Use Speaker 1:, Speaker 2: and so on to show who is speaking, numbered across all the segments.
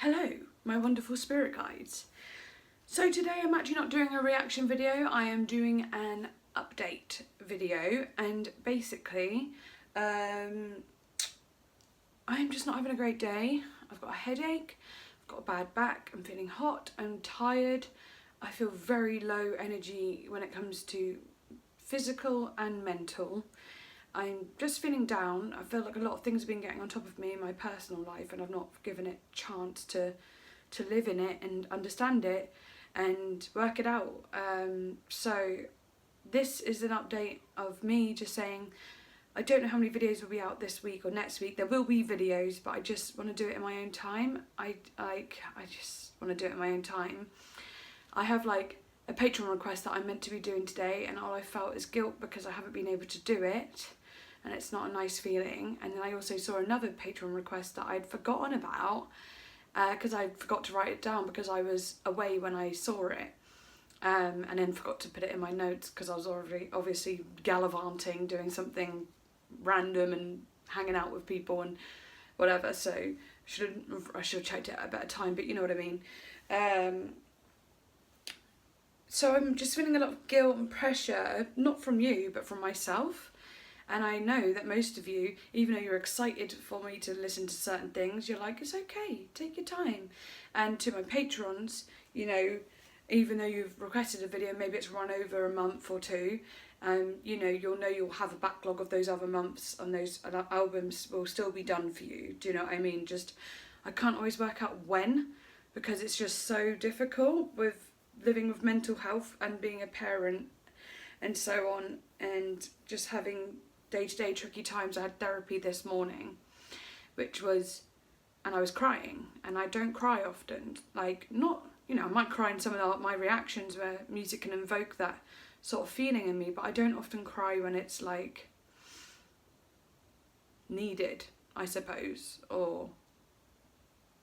Speaker 1: Hello, my wonderful spirit guides. So today I'm actually not doing a reaction video, I am doing an update video, and basically I'm just not having a great day. I've got a headache, I've got a bad back, I'm feeling hot, I'm tired, I feel very low energy when it comes to physical and mental. I'm just feeling down. I feel like a lot of things have been getting on top of me in my personal life and I've not given it a chance to live in it and understand it and work it out. So this is an update of me just saying I don't know how many videos will be out this week or next week. There will be videos, but I just want to do it in my own time. I just want to do it in my own time. I have like a Patreon request that I'm meant to be doing today, and all I felt is guilt because I haven't been able to do it, and it's not a nice feeling. And then I also saw another Patreon request that I'd forgotten about because I forgot to write it down because I was away when I saw it, and then forgot to put it in my notes because I was already obviously gallivanting, doing something random and hanging out with people and whatever. So I should have checked it at a better time, but you know what I mean. So I'm just feeling a lot of guilt and pressure, not from you, but from myself. And I know that most of you, even though you're excited for me to listen to certain things, you're like, it's okay, take your time. And to my patrons, you know, even though you've requested a video, maybe it's run over a month or two, you know you'll have a backlog of those other months, and those albums will still be done for you. Do you know what I mean? Just, I can't always work out when, because it's just so difficult with living with mental health and being a parent and so on, and just having day-to-day tricky times. I had therapy this morning, and I was crying, and I don't cry often, like, not, you know, I might cry in some of my reactions where music can invoke that sort of feeling in me, but I don't often cry when it's like needed, I suppose, or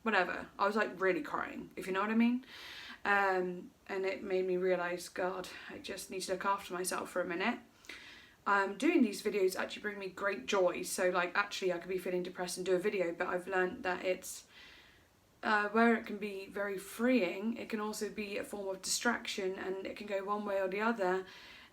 Speaker 1: whatever. I was like really crying, if you know what I mean. And it made me realise, God, I just need to look after myself for a minute. Doing these videos actually bring me great joy. So like, actually I could be feeling depressed and do a video, but I've learned that it's where it can be very freeing, it can also be a form of distraction, and it can go one way or the other.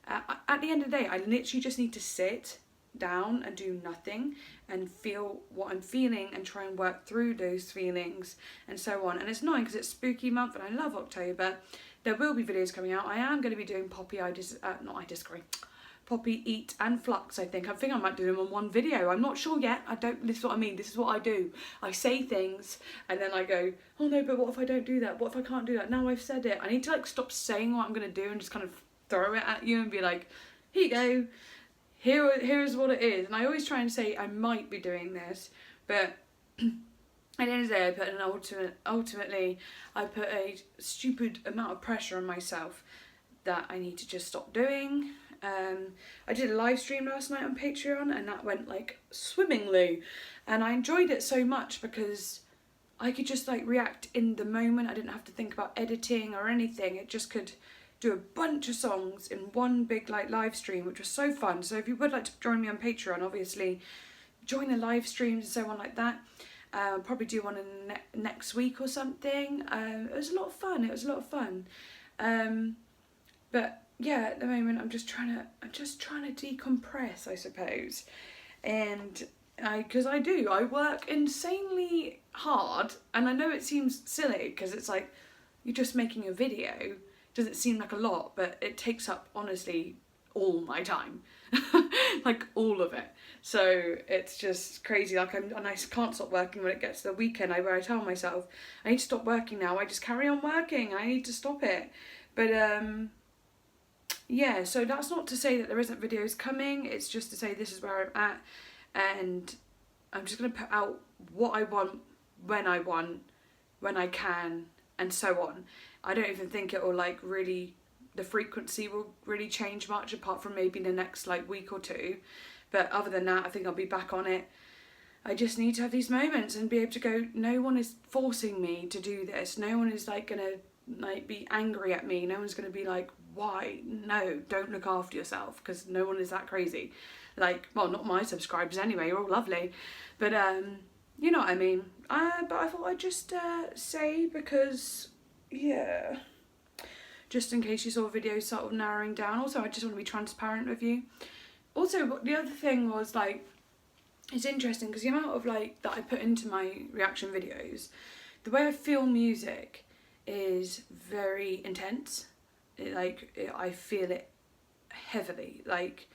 Speaker 1: At the end of the day, I literally just need to sit down and do nothing and feel what I'm feeling and try and work through those feelings and so on. And it's annoying because it's spooky month and I love October. There will be videos coming out. I am going to be doing Poppy Eat and Flux, I think. I think I might do them on one video. I'm not sure yet. This is what I mean. This is what I do. I say things and then I go, oh no, but what if I don't do that? What if I can't do that? Now I've said it. I need to like stop saying what I'm going to do and just kind of throw it at you and be like, here you go. Here's what it is. And I always try and say I might be doing this, but at the end of the day, I put ultimately I put a stupid amount of pressure on myself that I need to just stop doing. I did a live stream last night on Patreon, and that went like swimmingly, and I enjoyed it so much because I could just like react in the moment. I didn't have to think about editing or anything. It just could do a bunch of songs in one big like live stream, which was so fun. So if you would like to join me on Patreon, obviously join the live streams and so on like that. I'll probably do one in next week or something. It was a lot of fun. But yeah, at the moment I'm just trying to decompress, I suppose. And because I work insanely hard, and I know it seems silly because it's like you're just making a video. Doesn't seem like a lot, but it takes up honestly all my time, like all of it. So it's just crazy. Like I can't stop working when it gets to the weekend. Where I tell myself I need to stop working now. I just carry on working. I need to stop it. But yeah. So that's not to say that there isn't videos coming. It's just to say this is where I'm at, and I'm just gonna put out what I want, when I can, and so on. I don't even think it will like really, the frequency will really change much apart from maybe the next like week or two. But other than that, I think I'll be back on it. I just need to have these moments and be able to go, no one is forcing me to do this. No one is like gonna like be angry at me. No one's gonna be like, why? No, don't look after yourself, because no one is that crazy. Like, well, not my subscribers anyway, you're all lovely. But you know what I mean. But I thought I'd just say, because, yeah, just in case you saw videos sort of narrowing down. Also, I just want to be transparent with you. Also, the other thing was, like, it's interesting because the amount of, like, that I put into my reaction videos, the way I feel music is very intense. I feel it heavily, like,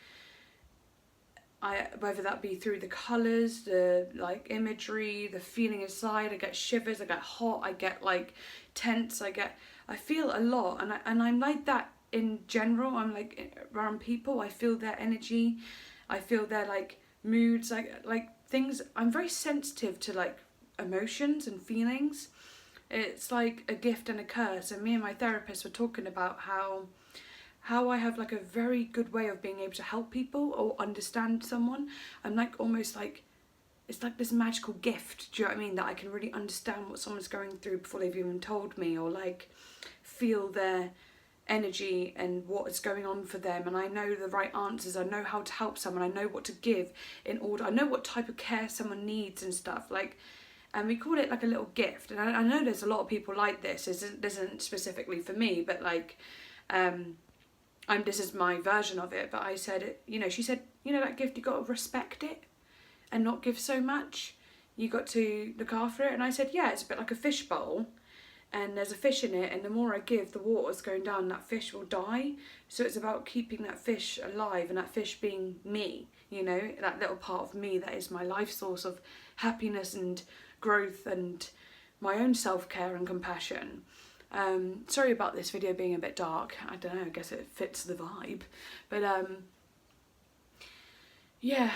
Speaker 1: whether that be through the colours, the, like, imagery, the feeling inside. I get shivers, I get hot, I get, like, tense, I feel a lot, and I'm like that in general. I'm like, around people, I feel their energy, I feel their, like, moods, like things. I'm very sensitive to, like, emotions and feelings. It's like a gift and a curse. And me and my therapist were talking about how I have, like, a very good way of being able to help people or understand someone. I'm like, almost like, it's like this magical gift, do you know what I mean, that I can really understand what someone's going through before they've even told me, or, like, feel their energy and what is going on for them, and I know the right answers, I know how to help someone, I know what to give in order, I know what type of care someone needs and stuff, like, and we call it, like, a little gift. And I know there's a lot of people like this. This isn't specifically for me, but, like, this is my version of it. But I said it, you know, she said, you know, that gift, you got to respect it and not give so much. You got to look after it. And I said, yeah, it's a bit like a fish bowl, and there's a fish in it, and the more I give, the water's going down, that fish will die. So it's about keeping that fish alive, and that fish being me, you know, that little part of me that is my life source of happiness and growth and my own self-care and compassion. Sorry about this video being a bit dark. I don't know, I guess it fits the vibe. But yeah,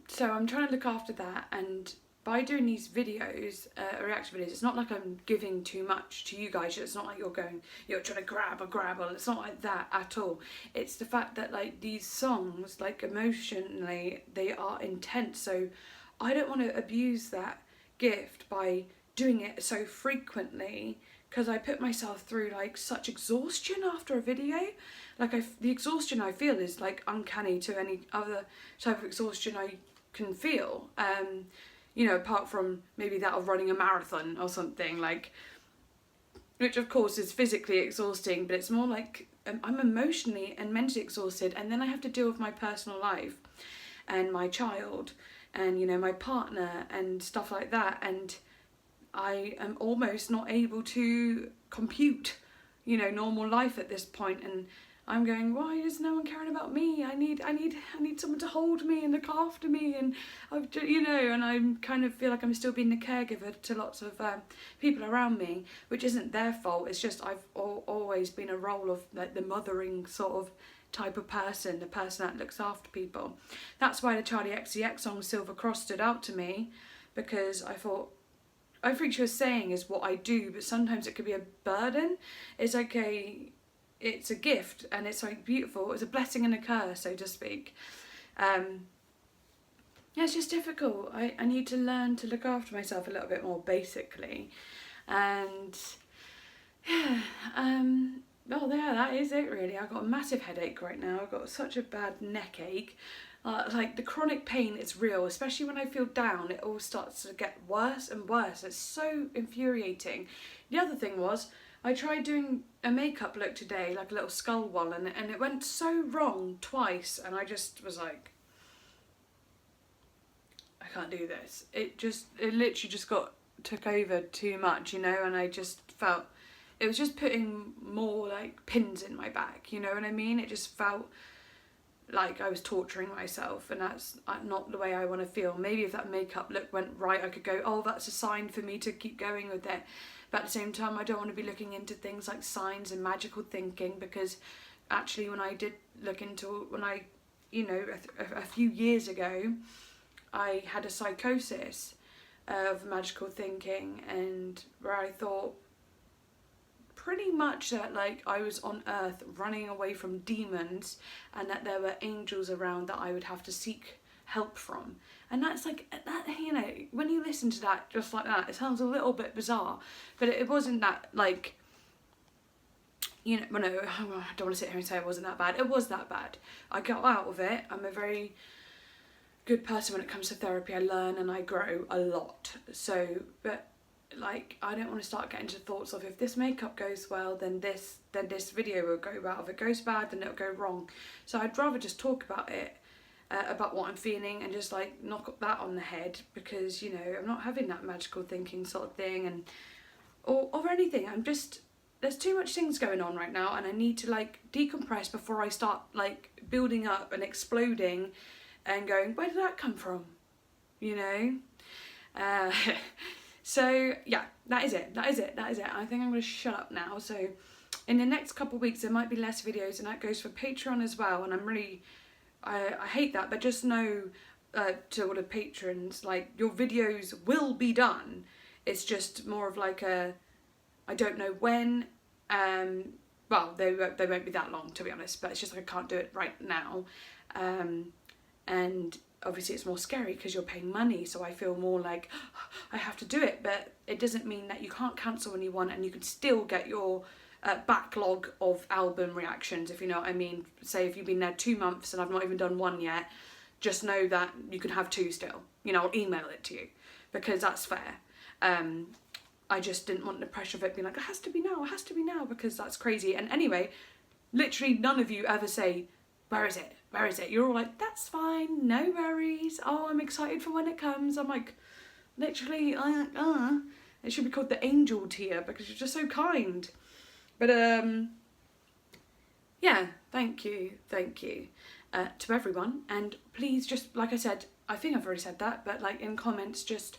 Speaker 1: so I'm trying to look after that, and by doing these videos, reaction videos, it's not like I'm giving too much to you guys. It's not like you're trying to grab, or it's not like that at all. It's the fact that, like, these songs, like, emotionally, they are intense. So I don't want to abuse that gift by doing it so frequently, because I put myself through, like, such exhaustion after a video. Like, the exhaustion I feel is, like, uncanny to any other type of exhaustion I can feel. You know, apart from maybe that of running a marathon or something, like, which of course is physically exhausting, but it's more like I'm emotionally and mentally exhausted, and then I have to deal with my personal life and my child and, you know, my partner and stuff like that, and I am almost not able to compute, you know, normal life at this point. And I'm going, why is no one caring about me? I need someone to hold me and look after me, and you know, and I kind of feel like I'm still being the caregiver to lots of people around me, which isn't their fault. It's just I've always been a role of, like, the mothering sort of type of person, the person that looks after people. That's why the Charlie XCX song Silver Cross stood out to me, because I thought, everything she was saying is what I do, but sometimes it could be a burden. It's like it's a gift, and it's, like, beautiful. It's a blessing and a curse, so to speak. Yeah, it's just difficult. I need to learn to look after myself a little bit more, basically. And yeah, well, yeah, that is it really. I've got a massive headache right now. I've got such a bad neck ache. Like, the chronic pain is real, especially when I feel down. It all starts to get worse and worse. It's so infuriating. The other thing was, I tried doing a makeup look today, like a little skull one, and it went so wrong twice, and I just was like, I can't do this. It literally just took over too much, you know, and I just felt, it was just putting more, like, pins in my back, you know what I mean? It just felt like I was torturing myself, and that's not the way I want to feel. Maybe if that makeup look went right, I could go, oh, that's a sign for me to keep going with it. But at the same time, I don't want to be looking into things like signs and magical thinking, because actually when I did look into, you know, a few years ago, I had a psychosis of magical thinking, and where I thought pretty much that, like, I was on earth running away from demons, and that there were angels around that I would have to seek help from. And that's, like, that, you know, when you listen to that just like that, it sounds a little bit bizarre, but it wasn't that, like, you know, well, no, I don't want to sit here and say it wasn't that bad. It was that bad. I got out of it. I'm a very good person when it comes to therapy. I learn and I grow a lot. So, but like, I don't want to start getting to thoughts of, if this makeup goes well, then this video will go well. If it goes bad, then it'll go wrong. So I'd rather just talk about it, about what I'm feeling, and just like knock that on the head, because, you know, I'm not having that magical thinking sort of thing, and or anything. I'm just, there's too much things going on right now, and I need to like decompress before I start like building up and exploding and going, where did that come from? You know? So yeah, that is it. I think I'm going to shut up now. So in the next couple of weeks there might be less videos, and that goes for Patreon as well. And I'm really, I hate that, but just know, to all the patrons, like, your videos will be done. It's just more of like a, I don't know when, well, they won't be that long, to be honest, but it's just like I can't do it right now. And obviously it's more scary because you're paying money, so I feel more like, oh, I have to do it, but it doesn't mean that you can't cancel when you want, and you can still get your backlog of album reactions, if you know what I mean. Say if you've been there 2 months and I've not even done one yet, just know that you can have 2 still. You know, I'll email it to you, because that's fair. I just didn't want the pressure of it being like, it has to be now, because that's crazy. And anyway, literally none of you ever say, where is it? You're all like, that's fine, no worries. Oh, I'm excited for when it comes. I'm like, literally, it should be called the angel tier, because you're just so kind. But yeah, thank you to everyone. And please, just like I said, I think I've already said that, but like in comments, just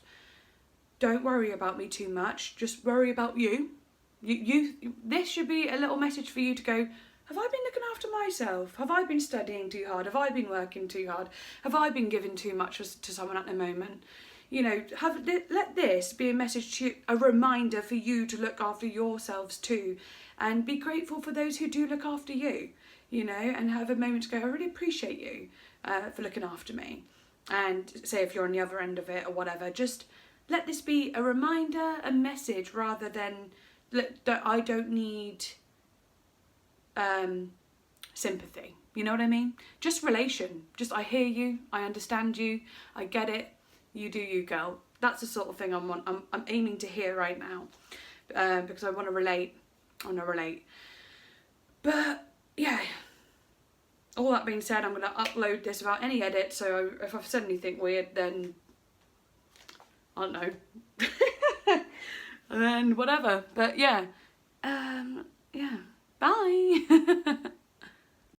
Speaker 1: don't worry about me too much. Just worry about you. This should be a little message for you to go, have I been looking after myself? Have I been studying too hard? Have I been working too hard? Have I been giving too much to someone at the moment? You know, let this be a message to you, a reminder for you to look after yourselves too, and be grateful for those who do look after you, you know, and have a moment to go, I really appreciate you for looking after me. And say if you're on the other end of it or whatever, just let this be a reminder, a message, rather than that I don't need sympathy. You know what I mean? Just relation. Just, I hear you, I understand you, I get it. You do you, girl. That's the sort of thing I'm aiming to hear right now, because I want to relate. But yeah, all that being said, I'm going to upload this without any edit, so if I've said anything weird, then I don't know. And then whatever. But yeah, yeah, bye.